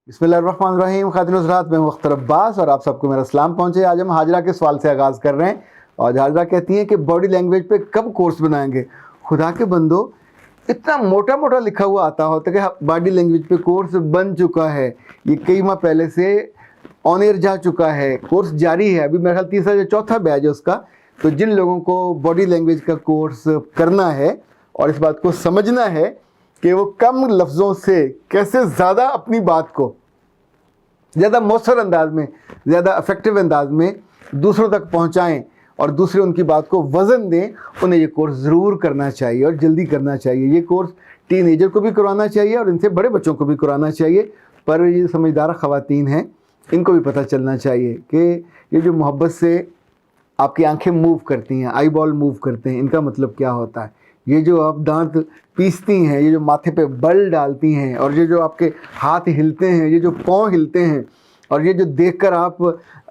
बिस्मिल्लाहिर्रहमानिर्रहीम। ख़ातिन हज़रात, मैं अख्तर अब्बास और आप सबको मेरा सलाम पहुँचे। आज हम हाजरा के सवाल से आगाज़ कर रहे हैं और हाजरा कहती हैं कि बॉडी लैंग्वेज पे कब कोर्स बनाएंगे। खुदा के बंदो, इतना मोटा मोटा लिखा हुआ आता होता है कि बॉडी लैंग्वेज पे कोर्स बन चुका है, ये कई माह पहले से ऑन एयर जा चुका है, कोर्स जारी है। अभी मेरा ख्याल तीसरा या चौथा बैच है उसका। तो जिन लोगों को बॉडी लैंग्वेज का कोर्स करना है और इस बात को समझना है कि वो कम लफ्ज़ों से कैसे ज़्यादा अपनी बात को ज़्यादा मौसर अंदाज में, ज़्यादा इफेक्टिव अंदाज में दूसरों तक पहुंचाएं और दूसरे उनकी बात को वज़न दें, उन्हें ये कोर्स ज़रूर करना चाहिए और जल्दी करना चाहिए। ये कोर्स टीनेजर को भी करवाना चाहिए और इनसे बड़े बच्चों को भी करवाना चाहिए। पर ये समझदार ख़वातीन हैं, इनको भी पता चलना चाहिए कि ये जो मोहब्बत से आपकी आंखें मूव करती हैं, आई बॉल मूव करते हैं, इनका मतलब क्या होता है। ये जो आप दांत पीसती हैं, ये जो माथे पे बल डालती हैं और ये जो आपके हाथ हिलते हैं, ये जो पाँव हिलते हैं और ये जो देखकर आप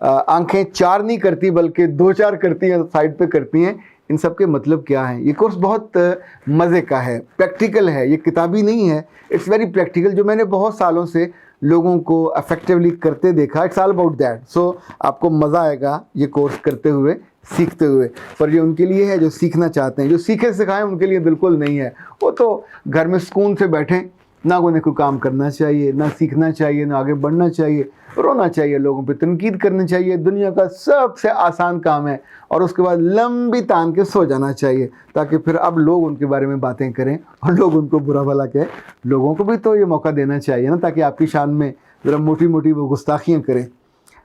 आंखें चार नहीं करती बल्कि दो चार करती हैं, साइड पे करती हैं, इन सब के मतलब क्या है। ये कोर्स बहुत मज़े का है, प्रैक्टिकल है, ये किताबी नहीं है, इट्स वेरी प्रैक्टिकल। जो मैंने बहुत सालों से लोगों को अफेक्टिवली करते देखा, इट्स ऑल अबाउट दैट। सो आपको मज़ा आएगा ये कोर्स करते हुए, सीखते हुए। पर ये उनके लिए है जो सीखना चाहते हैं। जो सीखे सिखाएं उनके लिए बिल्कुल नहीं है। वो तो घर में सुकून से बैठें, ना उन्हें कोई काम करना चाहिए, ना सीखना चाहिए, ना आगे बढ़ना चाहिए, रोना चाहिए, लोगों पे तनकीद करनी चाहिए। दुनिया का सबसे आसान काम है और उसके बाद लंबी तान के सो जाना चाहिए, ताकि फिर अब लोग उनके बारे में बातें करें और लोग उनको बुरा भला कहें। लोगों को भी तो ये मौका देना चाहिए ना, ताकि आपकी शान में ज़रा मोटी मोटी वो गुस्ताखियाँ करें।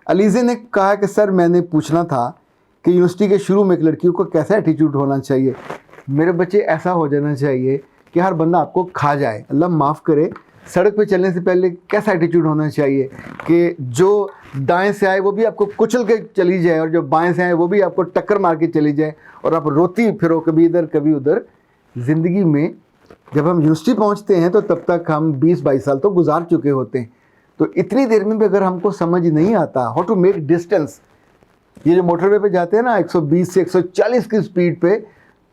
अलीज़े ने कहा कि सर, मैंने पूछना था कि यूनिवर्सिटी के शुरू में एक लड़कियों को कैसा एटीट्यूड होना चाहिए। मेरे बच्चे, ऐसा हो जाना चाहिए कि हर बंदा आपको खा जाए। अल्लाह माफ़ करे, सड़क पे चलने से पहले कैसा एटीट्यूड होना चाहिए कि जो दाएं से आए वो भी आपको कुचल के चली जाए और जो बाएं से आए वो भी आपको टक्कर मार के चली जाए और आप रोती फिरो कभी इधर कभी उधर। ज़िंदगी में जब हम यूनिवर्सिटी पहुँचते हैं तो तब तक हम 20-22 साल तो गुजार चुके होते हैं। तो इतनी देर में भी अगर हमको समझ नहीं आता हाउ टू मेक डिस्टेंस, ये जो मोटरवे पे जाते हैं ना 120 से 140 की स्पीड पे,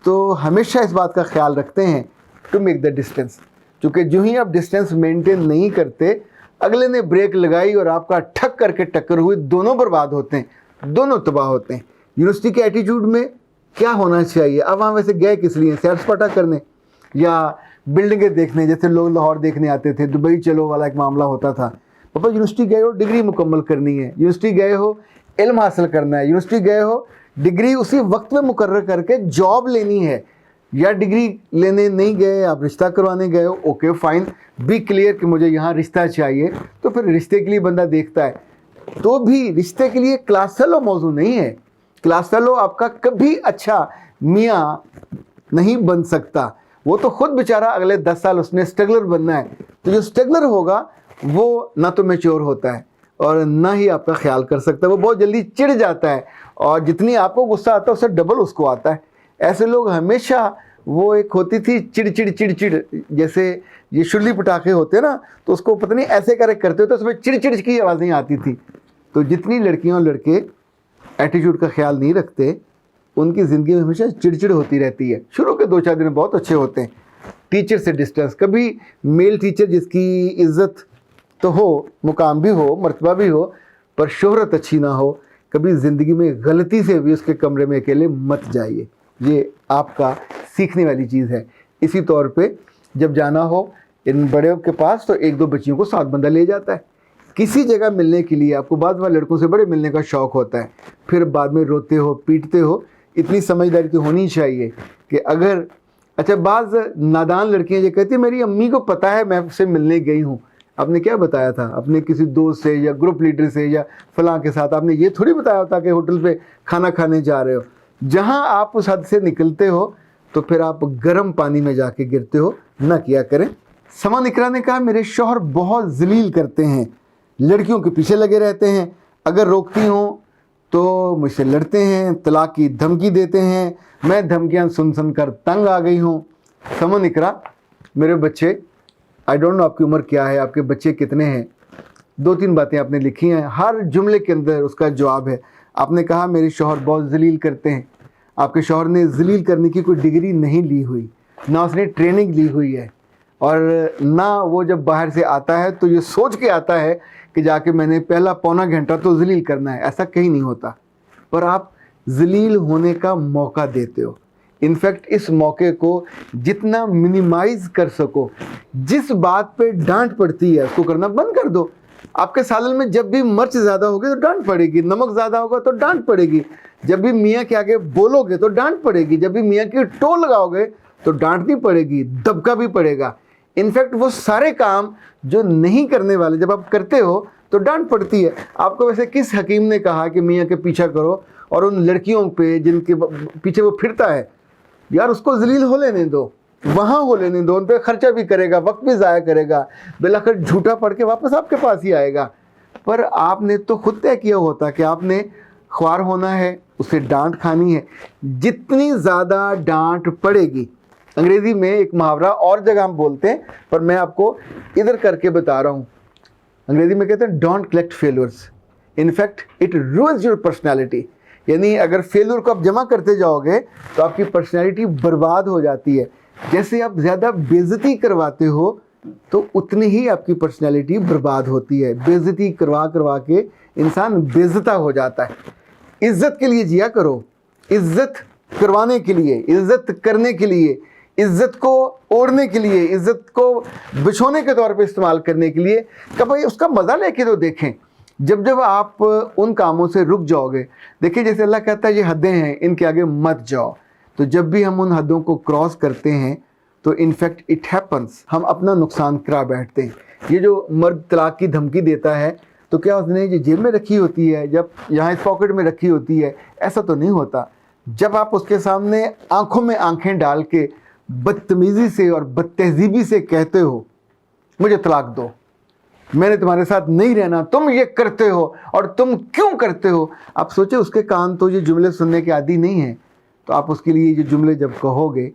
तो हमेशा इस बात का ख्याल रखते हैं टू मेक द डिस्टेंस। क्योंकि जो ही आप डिस्टेंस मेंटेन नहीं करते, अगले ने ब्रेक लगाई और आपका ठक करके टक्कर हुई, दोनों बर्बाद होते हैं, दोनों तबाह होते हैं। यूनिवर्सिटी के एटीट्यूड में क्या होना चाहिए? अब वहाँ वैसे गए किस लिए? सैर सपाटा करने या बिल्डिंगें देखने, जैसे लोग लाहौर देखने आते थे, दुबई चलो वाला एक मामला होता था। पापा, यूनिवर्सिटी गए हो, डिग्री मुकम्मल करनी है। यूनिवर्सिटी गए हो, इल्म हासिल करना है। यूनिवर्सिटी गए हो, डिग्री उसी वक्त में मुकर्रर करके जॉब लेनी है। या डिग्री लेने नहीं गए, आप रिश्ता करवाने गए हो, ओके फाइन, बी क्लियर कि मुझे यहाँ रिश्ता चाहिए। तो फिर रिश्ते के लिए बंदा देखता है, तो भी रिश्ते के लिए क्लास फेलो मौजू नहीं है। क्लास फेलो आपका कभी अच्छा मियाँ नहीं बन सकता। वो तो खुद बेचारा अगले 10 साल उसने स्ट्रगलर बनना है। तो जो स्ट्रगलर होगा वो ना तो मैच्योर होता है और ना ही आपका ख्याल कर सकता है। वो बहुत जल्दी चिढ़ जाता है और जितनी आपको गुस्सा आता है उससे डबल उसको आता है। ऐसे लोग हमेशा, वो एक होती थी चिड़ चिड़, जैसे ये शुरली पटाखे होते हैं ना, तो उसको पता नहीं ऐसे करते होते, उसमें चिड़ की आवाज़ें आती थी। तो जितनी लड़कियां और लड़के एटीट्यूड का ख्याल नहीं रखते, उनकी ज़िंदगी में हमेशा चिड़चिड़ होती रहती है। शुरू के 2-4 दिन बहुत अच्छे होते हैं। टीचर से डिस्टेंस, कभी मेल टीचर जिसकी इज़्ज़त तो हो, मुकाम भी हो, मर्तबा भी हो, पर शोहरत अच्छी ना हो, कभी ज़िंदगी में गलती से भी उसके कमरे में अकेले मत जाइए। ये आपका सीखने वाली चीज़ है। इसी तौर पे जब जाना हो इन बड़े के पास, तो 1-2 बच्चियों को साथ बंदा ले जाता है किसी जगह मिलने के लिए। आपको बाद में लड़कों से बड़े मिलने का शौक़ होता है, फिर बाद में रोते हो, पीटते हो। इतनी समझदारी तो होनी चाहिए कि अगर, अच्छा, बाज़ नादान लड़कियाँ ये कहती हैं मेरी अम्मी को पता है मैं उससे मिलने गई हूँ। आपने क्या बताया था? अपने किसी दोस्त से या ग्रुप लीडर से या फलां के साथ आपने ये थोड़ी बताया होता कि होटल पे खाना खाने जा रहे हो। जहां आप उस हद से निकलते हो तो फिर आप गर्म पानी में जाके गिरते हो, ना किया करें। समान इकरा ने कहा, मेरे शौहर बहुत जलील करते हैं, लड़कियों के पीछे लगे रहते हैं, अगर रोकती हूँ तो मुझसे लड़ते हैं, तलाक की धमकी देते हैं, मैं धमकियाँ सुन कर तंग आ गई हूँ। समान इकरा, मेरे बच्चे, आई डोंट नो आपकी उम्र क्या है, आपके बच्चे कितने हैं। 2-3 बातें आपने लिखी हैं, हर जुमले के अंदर उसका जवाब है। आपने कहा मेरे शौहर बहुत जलील करते हैं। आपके शौहर ने जलील करने की कोई डिग्री नहीं ली हुई, ना उसने ट्रेनिंग ली हुई है। اور نہ وہ جب باہر سے آتا ہے تو یہ سوچ کے آتا ہے کہ جا کے میں نے پہلا پونا گھنٹہ تو ذلیل کرنا ہے. ایسا کہیں نہیں ہوتا. پر آپ ذلیل ہونے کا موقع دیتے ہو. انفیکٹ اس موقع کو جتنا منیمائز کر سکو, جس بات پہ ڈانٹ پڑتی ہے اس کو کرنا بند کر دو. آپ کے سالن میں جب بھی مرچ زیادہ ہوگی تو ڈانٹ پڑے گی, نمک زیادہ ہوگا تو ڈانٹ پڑے گی, جب بھی میاں کے آگے بولو گے تو ڈانٹ پڑے گی, جب بھی میاں کی ٹو لگاؤ گے تو ڈانٹنی پڑے گی, دبکا بھی پڑے گا. انفیکٹ وہ سارے کام جو نہیں کرنے والے جب آپ کرتے ہو تو ڈانٹ پڑتی ہے. آپ کو ویسے کس حکیم نے کہا کہ میاں کے پیچھا کرو, اور ان لڑکیوں پہ جن کے پیچھے وہ پھرتا ہے, یار اس کو ذلیل ہو لینے دو, وہاں ہو لینے دو, ان پہ خرچہ بھی کرے گا, وقت بھی ضائع کرے گا, بالآخر جھوٹا پڑھ کے واپس آپ کے پاس ہی آئے گا. پر آپ نے تو خود طے کیا ہوتا کہ آپ نے خوار ہونا ہے, اسے ڈانٹ کھانی ہے. جتنی زیادہ ڈانٹ پڑے گی, انگریزی میں ایک محاورہ اور جگہ ہم بولتے ہیں پر میں آپ کو ادھر کر کے بتا رہا ہوں. انگریزی میں کہتے ہیں don't collect failures, in fact it ruins your personality. یعنی اگر فیلور کو آپ جمع کرتے جاؤ گے تو آپ کی پرسنالٹی برباد ہو جاتی ہے. جیسے آپ زیادہ بےعزتی کرواتے ہو تو اتنی ہی آپ کی پرسنالٹی برباد ہوتی ہے. بےعزتی کروا کے انسان بےعزتا ہو جاتا ہے. عزت کے لیے جیا کرو, عزت کروانے کے لیے, عزت کرنے کے لیے, عزت کو اوڑھنے کے لیے, عزت کو بچھونے کے طور پہ استعمال کرنے کے لیے. کبھی اس کا مزہ لے کے تو دیکھیں. جب آپ ان کاموں سے رک جاؤ گے, دیکھیں جیسے اللہ کہتا ہے یہ حدیں ہیں, ان کے آگے مت جاؤ. تو جب بھی ہم ان حدوں کو کراس کرتے ہیں تو انفیکٹ اٹ ہیپنس, ہم اپنا نقصان کرا بیٹھتے ہیں. یہ جو مرد طلاق کی دھمکی دیتا ہے تو کیا اس نے یہ جیب میں رکھی ہوتی ہے, جب یہاں اس پاکٹ میں رکھی ہوتی ہے؟ ایسا تو نہیں ہوتا. جب آپ اس کے سامنے آنکھوں میں آنکھیں ڈال کے بدتمیزی سے اور بد تہذیبی سے کہتے ہو مجھے طلاق دو, میں نے تمہارے ساتھ نہیں رہنا, تم یہ کرتے ہو اور تم کیوں کرتے ہو. آپ سوچیں اس کے کان تو یہ جملے سننے کے عادی نہیں ہیں, تو آپ اس کے لیے یہ جملے جب کہو گے,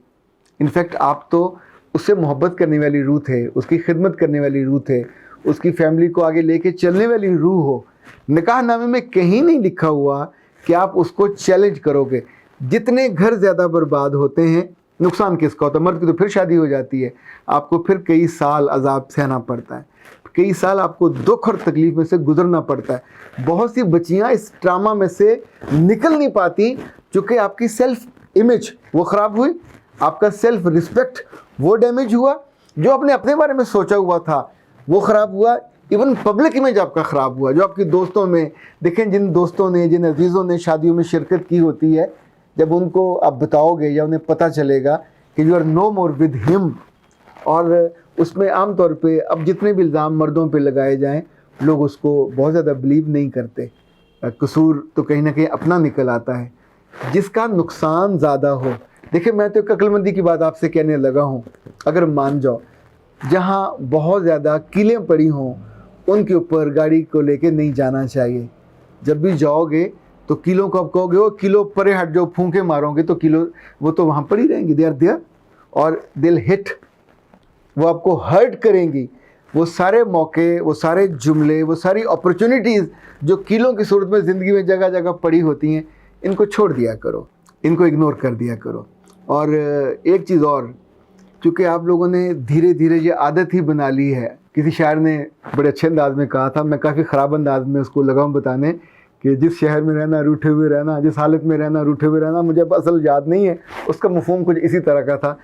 انفیکٹ آپ تو اس سے محبت کرنے والی روح تھے, اس کی خدمت کرنے والی روح تھے, اس کی فیملی کو آگے لے کے چلنے والی روح ہو. نکاح نامے میں کہیں نہیں لکھا ہوا کہ آپ اس کو چیلنج کرو گے. جتنے گھر زیادہ برباد ہوتے ہیں, نقصان کس کا ہوتا ہے؟ مرد کی تو پھر شادی ہو جاتی ہے, آپ کو پھر کئی سال عذاب سہنا پڑتا ہے, کئی سال آپ کو دکھ اور تکلیف میں سے گزرنا پڑتا ہے. بہت سی بچیاں اس ڈرامہ میں سے نکل نہیں پاتی چونکہ آپ کی سیلف امیج وہ خراب ہوئی, آپ کا سیلف رسپیکٹ وہ ڈیمیج ہوا, جو آپ نے اپنے بارے میں سوچا ہوا تھا وہ خراب ہوا. ایون پبلک امیج آپ کا خراب ہوا. جو آپ کی دوستوں میں دیکھیں, جن دوستوں نے, جن عزیزوں نے شادیوں میں شرکت کی ہوتی ہے, جب ان کو آپ بتاؤ گے یا انہیں پتہ چلے گا کہ you are no more with ہم, اور اس میں عام طور پہ اب جتنے بھی الزام مردوں پہ لگائے جائیں لوگ اس کو بہت زیادہ بلیو نہیں کرتے. قصور تو کہیں نہ کہیں اپنا نکل آتا ہے. جس کا نقصان زیادہ ہو, دیکھیں میں تو ایک عقل مندی کی بات آپ سے کہنے لگا ہوں, اگر مان جاؤ جہاں بہت زیادہ کیلیں پڑی ہوں ان کے اوپر گاڑی کو لے کے نہیں جانا چاہیے. جب بھی جاؤ گے تو کیلوں کو آپ کہو گے وہ کلو پرے ہٹ جاؤ, پھونکے مارو گے تو کلو وہ تو وہاں پڑی رہیں گی, دے آر دیئر, اور دل ہٹ, وہ آپ کو ہرٹ کریں گی. وہ سارے موقع, وہ سارے جملے, وہ ساری اپرچونیٹیز جو کیلوں کی صورت میں زندگی میں جگہ جگہ پڑی ہوتی ہیں, ان کو چھوڑ دیا کرو, ان کو اگنور کر دیا کرو. اور ایک چیز اور, چونکہ آپ لوگوں نے دھیرے دھیرے یہ عادت ہی بنا لی ہے. کسی شاعر نے بڑے اچھے انداز میں کہا تھا, میں کافی خراب انداز میں اس کو لگا ہوں بتانے, کہ جس شہر میں رہنا روٹھے ہوئے رہنا, جس حالت میں رہنا روٹھے ہوئے رہنا. مجھے اب اصل یاد نہیں ہے, اس کا مفہوم کچھ اسی طرح کا تھا.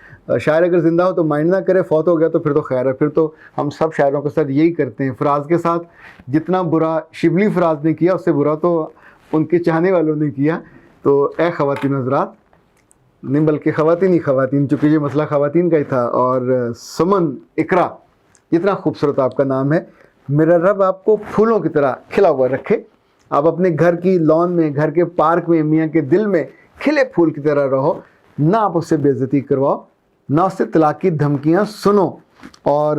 شاعر اگر زندہ ہو تو مائنڈ نہ کرے, فوت ہو گیا تو پھر تو خیر ہے, پھر تو ہم سب شاعروں کے ساتھ یہی کرتے ہیں. فراز کے ساتھ جتنا برا شبلی فراز نے کیا, اس سے برا تو ان کے چاہنے والوں نے کیا. تو اے خواتین حضرات, نہیں بلکہ خواتین ہی خواتین, چونکہ یہ مسئلہ خواتین کا ہی تھا. اور سمن اقرا, جتنا خوبصورت آپ کا نام ہے, میرا رب آپ کو پھولوں کی طرح کھلا ہوا رکھے. آپ اپنے گھر کی لان میں, گھر کے پارک میں, میاں کے دل میں کھلے پھول کی طرح رہو. نہ آپ اس سے بے عزتی کرواؤ, نہ اس سے طلاق کی دھمکیاں سنو, اور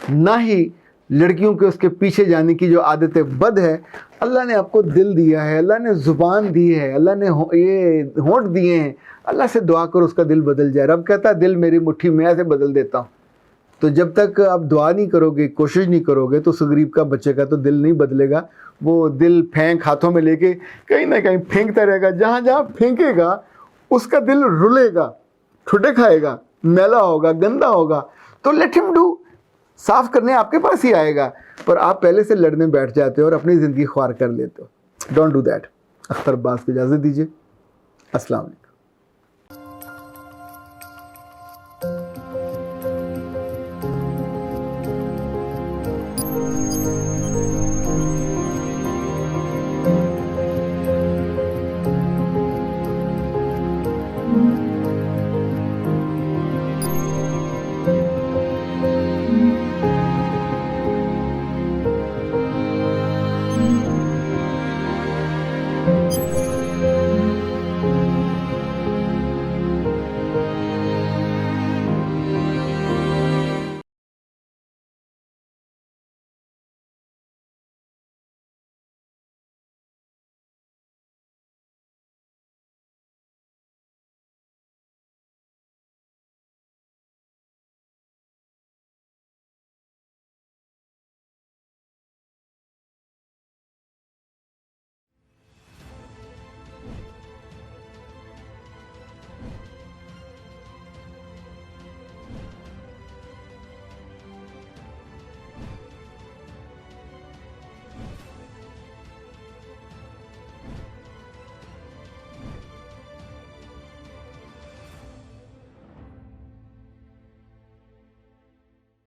نہ ہی لڑکیوں کے اس کے پیچھے جانے کی جو عادت بد ہے. اللہ نے آپ کو دل دیا ہے, اللہ نے زبان دی ہے, اللہ نے یہ ہونٹ دیے ہیں. اللہ سے دعا کرو اس کا دل بدل جائے. رب کہتا ہے دل میری مٹھی میں ایسے بدل دیتا ہوں. تو جب تک آپ دعا نہیں کرو گے, کوشش نہیں کرو گے, تو اس غریب کا بچے کا تو دل نہیں بدلے گا. وہ دل پھینک ہاتھوں میں لے کے کہیں نہ کہیں پھینکتا رہے گا. جہاں جہاں پھینکے گا اس کا دل رلے گا, ٹھڈے کھائے گا, میلا ہوگا, گندا ہوگا. تو لیٹ ہم ڈو. صاف کرنے آپ کے پاس ہی آئے گا, پر آپ پہلے سے لڑنے بیٹھ جاتے ہو اور اپنی زندگی خوار کر لیتے ہو. Don't do that. Akhtar Abbas کو اجازت دیجیے. السلام علیکم.